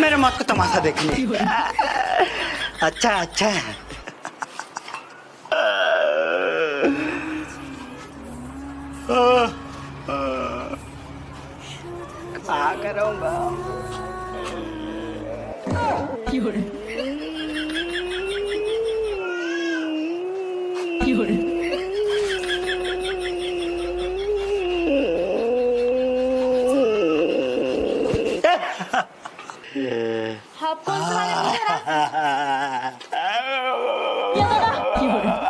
मेरे मौत को तमाशा देखने। अच्छा अच्छा। क्या करूँगा? हाफ कौन सा वाला है जरा? ये तो ना